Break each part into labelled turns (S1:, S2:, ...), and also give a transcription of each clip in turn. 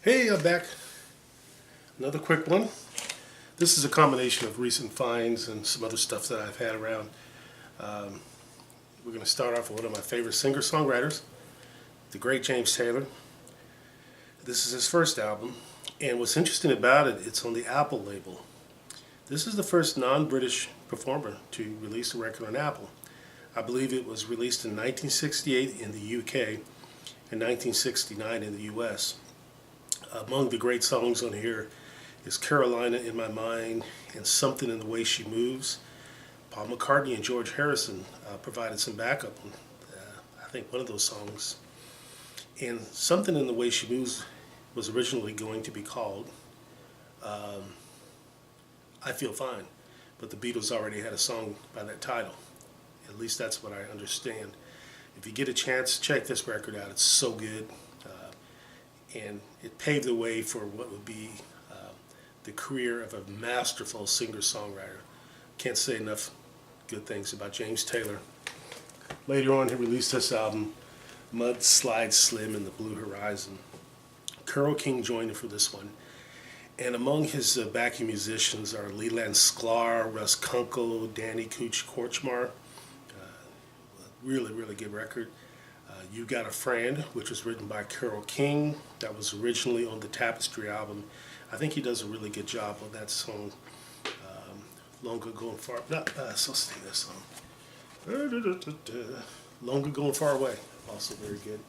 S1: Hey, I'm back. Another quick one. This is a combination of recent finds and some other stuff that I've had around. Um, we're going to start off with one of my favorite singer-songwriters, the great James Taylor. This is his first album, and what's interesting about it, it's on the Apple label. This is the first non-British performer to release a record on Apple. I believe it was released in 1968 in the UK and 1969 in the US. Among the great songs on here is Carolina in My Mind and Something in the Way She Moves. Paul McCartney and George Harrison provided some backup on, I think, one of those songs. And Something in the Way She Moves was originally going to be called I Feel Fine, but the Beatles already had a song by that title. At least that's what I understand. If you get a chance, check this record out. It's so good. And it paved the way for what would be the career of a masterful singer-songwriter. Can't say enough good things about James Taylor. Later on, he released this album, Mud Slide Slim and the Blue Horizon. Carole King joined him for this one. And among his backing musicians are Leland Sklar, Russ Kunkel, Danny Cooch Kortchmar. Really, really good record. You Got a Friend, which was written by Carole King. That was originally on the Tapestry album. I think he does a really good job on that song. Long Ago and Far... so sing this song. Long Ago and Far Away. Also very good.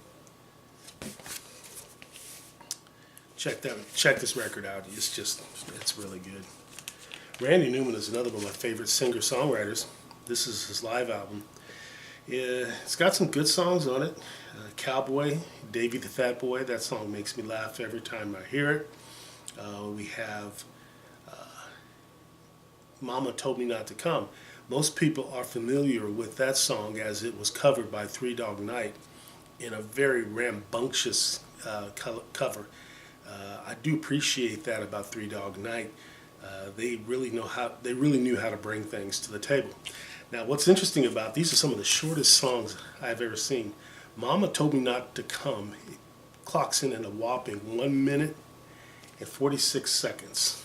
S1: Check this record out. It's really good. Randy Newman is another one of my favorite singer-songwriters. This is his live album. Yeah, it's got some good songs on it. Cowboy, Davy the Fat Boy. That song makes me laugh every time I hear it. We have Mama Told Me Not to Come. Most people are familiar with that song as it was covered by Three Dog Night in a very rambunctious cover. I do appreciate that about Three Dog Night. They really knew how to bring things to the table. Now, what's interesting about these are some of the shortest songs I've ever seen. Mama Told Me Not to Come. It clocks in a whopping 1 minute and 46 seconds.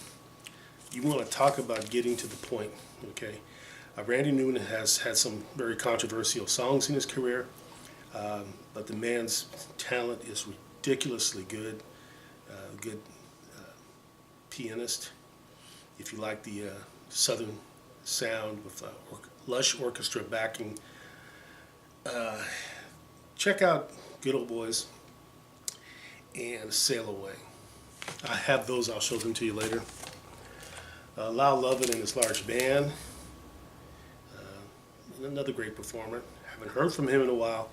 S1: You want to talk about getting to the point, okay? Randy Newman has had some very controversial songs in his career, but the man's talent is ridiculously good. Good pianist. If you like the southern sound with lush orchestra backing, check out Good Old Boys and Sail Away. I have those. I'll show them to you later. Lyle Lovett and his large band. And another great performer. Haven't heard from him in a while.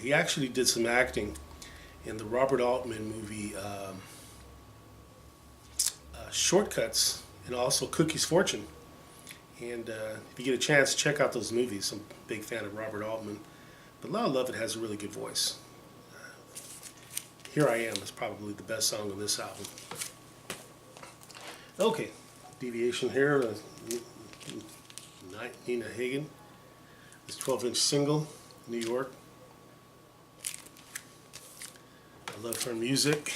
S1: He actually did some acting in the Robert Altman movie Shortcuts and also Cookie's Fortune. And if you get a chance, check out those movies. I'm a big fan of Robert Altman. But Lyle Lovett has a really good voice. Here I Am is probably the best song on this album. Okay, deviation here. Nina Hagen. This 12-inch single, New York. I love her music.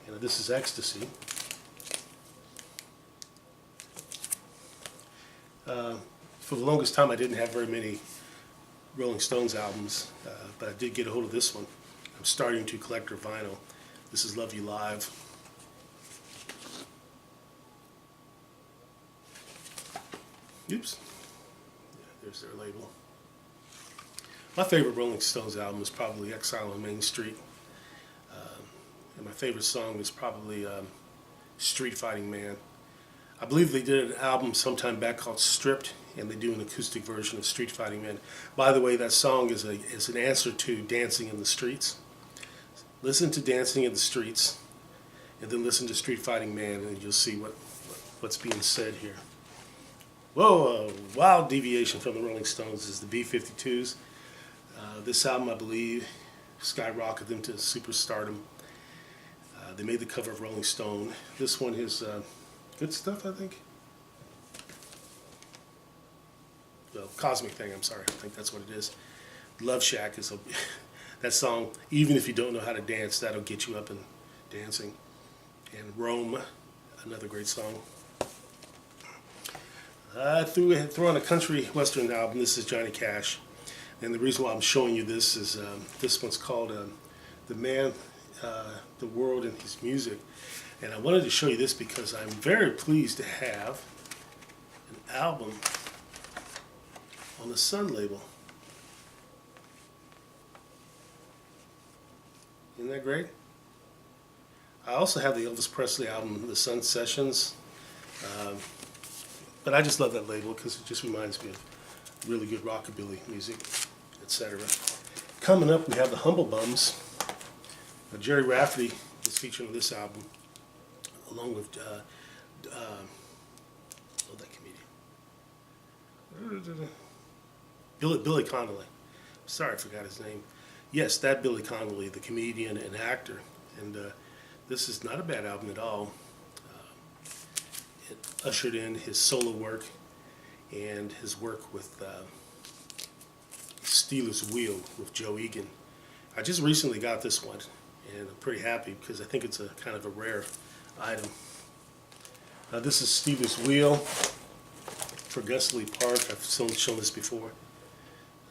S1: And this is Ecstasy. For the longest time, I didn't have very many Rolling Stones albums, but I did get a hold of this one. I'm starting to collect her vinyl. This is Love You Live. Oops. Yeah, there's their label. My favorite Rolling Stones album is probably Exile on Main Street. And my favorite song is probably Street Fighting Man. I believe they did an album sometime back called Stripped, and they do an acoustic version of Street Fighting Man. By the way, that song is an answer to Dancing in the Streets. Listen to Dancing in the Streets, and then listen to Street Fighting Man, and you'll see what's being said here. Whoa, a wild deviation from the Rolling Stones is the B-52s. This album, I believe, skyrocketed them to superstardom. They made the cover of Rolling Stone. This one is Good Stuff, I think. Well, Cosmic Thing, I'm sorry. I think that's what it is. Love Shack is that song. Even if you don't know how to dance, that'll get you up and dancing. And Rome, another great song. I threw on a country western album. This is Johnny Cash. And the reason why I'm showing you this is this one's called The Man, the World, and His Music. And I wanted to show you this because I'm very pleased to have an album on the Sun label. Isn't that great? I also have the Elvis Presley album, The Sun Sessions. But I just love that label because it just reminds me of really good rockabilly music, etc. Coming up, we have the Humble Bums. Jerry Rafferty is featured on this album, along with that comedian, Billy Connolly. Sorry, I forgot his name. Yes, that Billy Connolly, the comedian and actor. And this is not a bad album at all. It ushered in his solo work and his work with Stealers Wheel with Joe Egan. I just recently got this one, and I'm pretty happy because I think it's a kind of a rare item. This is Stealers Wheel for Gus Lee Park. I've shown this before,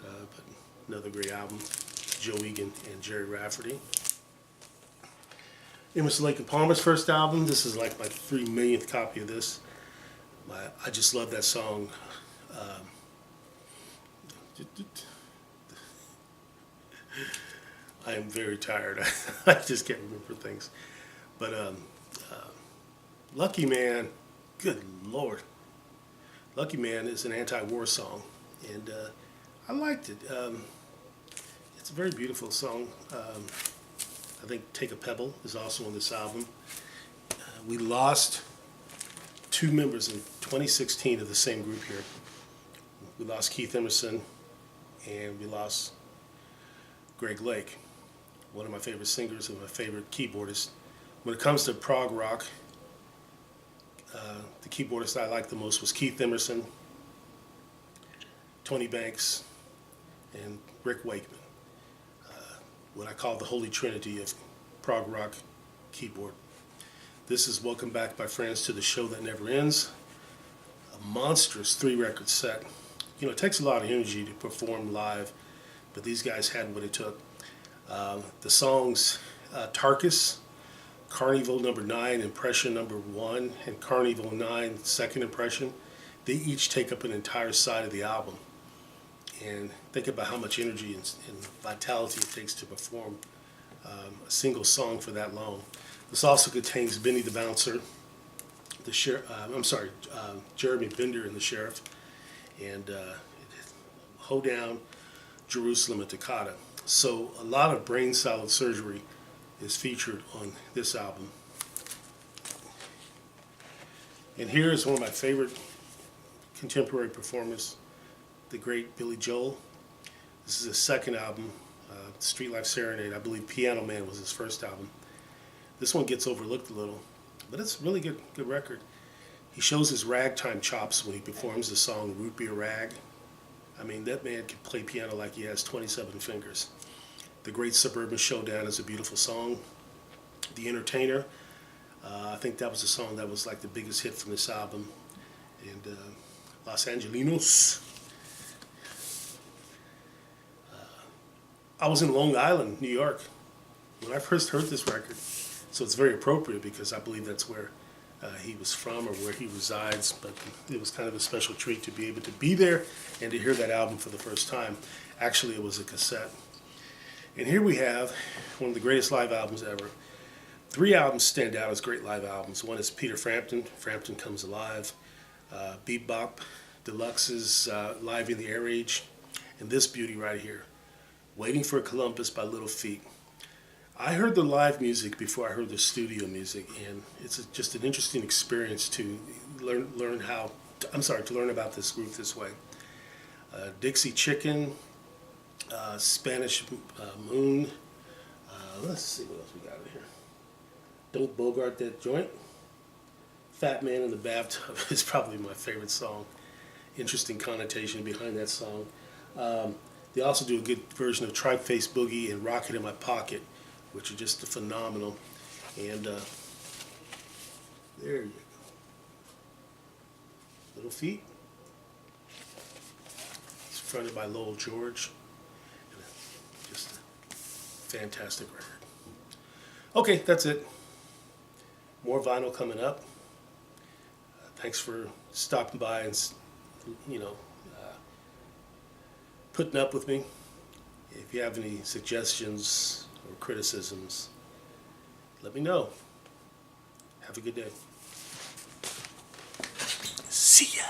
S1: but another great album. Joe Egan and Jerry Rafferty. Emerson Lake and Palmer's first album. This is like my 3 millionth copy of this. I just love that song. I am very tired. I just can't remember things. But Lucky Man, good Lord. Lucky Man is an anti-war song, and I liked it. It's a very beautiful song. I think Take a Pebble is also on this album. We lost 2 members in 2016 of the same group here. We lost Keith Emerson and we lost Greg Lake, one of my favorite singers and my favorite keyboardists. When it comes to prog rock, the keyboardist I liked the most was Keith Emerson, Tony Banks, and Rick Wakeman. What I call the Holy Trinity of prog rock keyboard. This is Welcome Back, my friends, to the Show That Never Ends. A monstrous 3-record set. You know, it takes a lot of energy to perform live, but these guys had what it took. The songs Tarkus, Carnival number 9, Impression number 1, and Carnival 9, Second Impression, they each take up an entire side of the album. And think about how much energy and vitality it takes to perform a single song for that long. This also contains Benny the Bouncer, Jeremy Bender and the Sheriff, and Hoedown, Jerusalem, and Toccata. So a lot of brain salad surgery is featured on this album. And here is one of my favorite contemporary performers, the great Billy Joel. This is his second album, Street Life Serenade. I believe Piano Man was his first album. This one gets overlooked a little, but it's a really good record. He shows his ragtime chops when he performs the song Root Beer Rag. I mean, that man can play piano like he has 27 fingers. The Great Suburban Showdown is a beautiful song. The Entertainer, I think that was a song that was like the biggest hit from this album. And Los Angelinos. I was in Long Island, New York, when I first heard this record. So it's very appropriate because I believe that's where he was from or where he resides. But it was kind of a special treat to be able to be there and to hear that album for the first time. Actually, it was a cassette. And here we have one of the greatest live albums ever. 3 albums stand out as great live albums. One is Peter Frampton, Frampton Comes Alive, Bebop Deluxe's Live in the Air Age, and this beauty right here, Waiting for Columbus by Little Feat. I heard the live music before I heard the studio music, and it's just an interesting experience to learn about this group this way. Dixie Chicken, Spanish Moon. Let's see what else we got in here. Don't Bogart That Joint. Fat Man in the Bathtub is probably my favorite song. Interesting connotation behind that song. They also do a good version of Tribe Face Boogie and Rocket in My Pocket, which are just phenomenal. And there you go. Little Feat. It's fronted by Lowell George. Just a fantastic record. Okay, that's it. More vinyl coming up. Thanks for stopping by and, putting up with me. If you have any suggestions or criticisms, let me know. Have a good day. See ya.